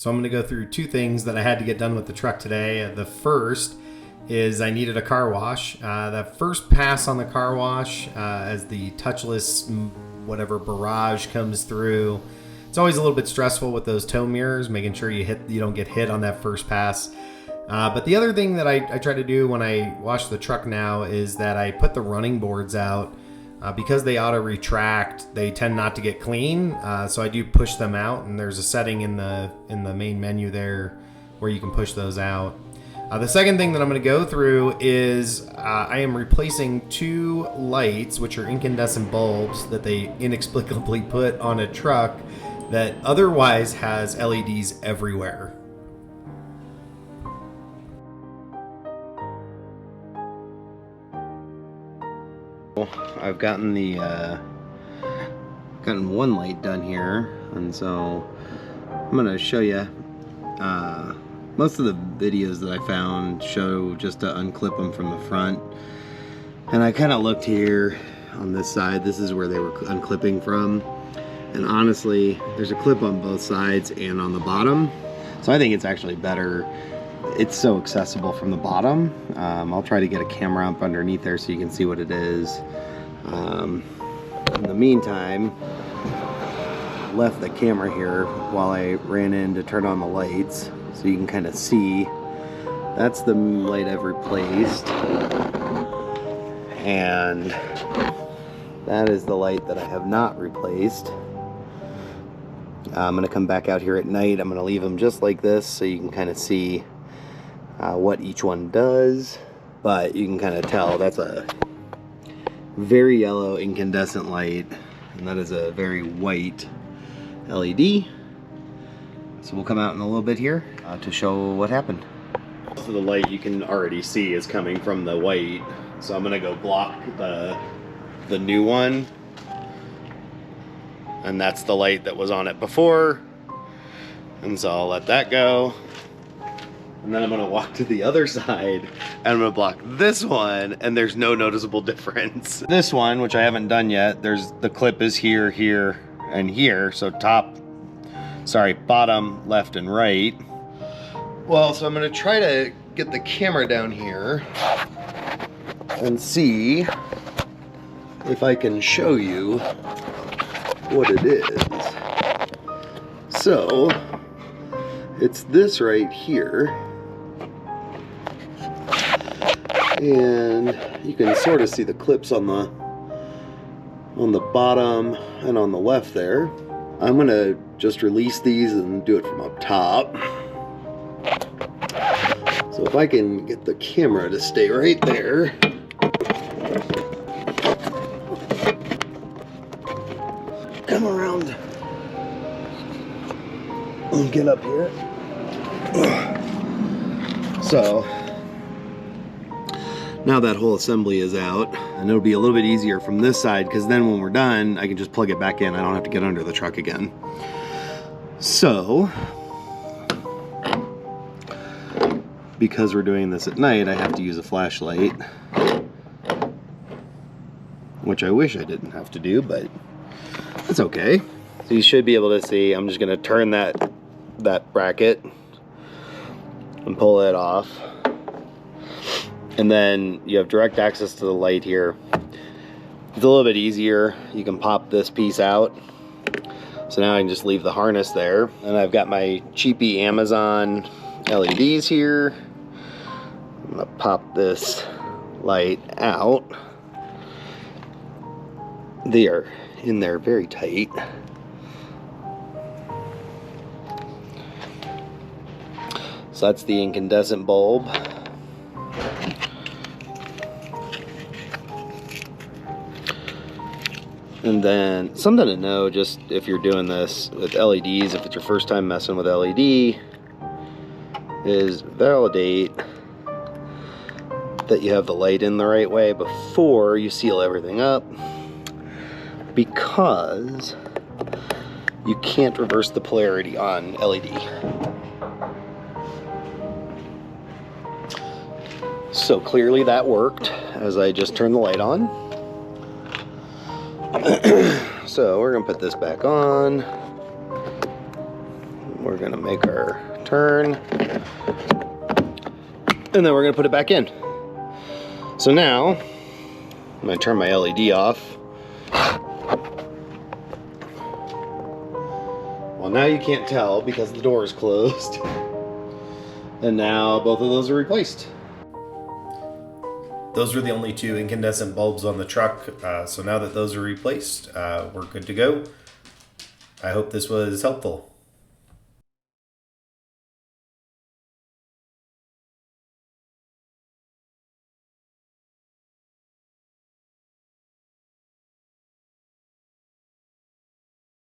So I'm going to go through two things that I had to get done with the truck today. The first is I needed a car wash. The first pass on the car wash, as the touchless whatever barrage comes through, it's always a little bit stressful with those tow mirrors, making sure you don't get hit on that first pass. But the other thing that I try to do when I wash the truck now is that I put the running boards out. Because they auto retract, they tend not to get clean, so I do push them out, and there's a setting in the main menu there where you can push those out. The second thing that I'm going to go through is I am replacing two lights, which are incandescent bulbs that they inexplicably put on a truck that otherwise has LEDs everywhere. I've gotten one light done here, and so I'm gonna show you. Most of the videos that I found show just to unclip them from the front, and I kind of looked here on this side. This is where they were unclipping from, and honestly, there's a clip on both sides and on the bottom, so I think it's actually better. It's so accessible from the bottom. I'll try to get a camera up underneath there so you can see what it is. In the meantime, I left the camera here while I ran in to turn on the lights so you can kind of see. That's the light I've replaced, and that is the light that I have not replaced. I'm going to come back out here at night. I'm going to leave them just like this so you can kind of see what each one does, but you can kind of tell that's a very yellow incandescent light, and that is a very white LED. So we'll come out in a little bit here to show what happened. Most of the light you can already see is coming from the white, so I'm gonna go block the new one, and that's the light that was on it before, and so I'll let that go. And then I'm gonna walk to the other side and I'm gonna block this one, and there's no noticeable difference. This one, which I haven't done yet, the clip is here, here, and here. So bottom, left, and right. Well, so I'm gonna try to get the camera down here and see if I can show you what it is. So, it's this right here. And you can sort of see the clips on the bottom and on the left there. I'm gonna just release these and do it from up top. So if I can get the camera to stay right there. Come around and get up here. So now that whole assembly is out, and it'll be a little bit easier from this side, because then when we're done, I can just plug it back in. I don't have to get under the truck again. So, because we're doing this at night, I have to use a flashlight, which I wish I didn't have to do, but it's okay. So you should be able to see. I'm just going to turn that bracket and pull it off. And then you have direct access to the light here. It's a little bit easier. You can pop this piece out. So now I can just leave the harness there. And I've got my cheapy Amazon LEDs here. I'm gonna pop this light out. They are in there very tight. So that's the incandescent bulb. And then something to know, just if you're doing this with LEDs, if it's your first time messing with LED, is validate that you have the light in the right way before you seal everything up, because you can't reverse the polarity on LED. So clearly that worked as I just turned the light on. So we're gonna put this back on. we're gonna make our turn, and then we're gonna put it back in. So now, I'm gonna turn my LED off. Well, now you can't tell because the door is closed. And now both of those are replaced. Those were the only two incandescent bulbs on the truck. So now that those are replaced, we're good to go. I hope this was helpful.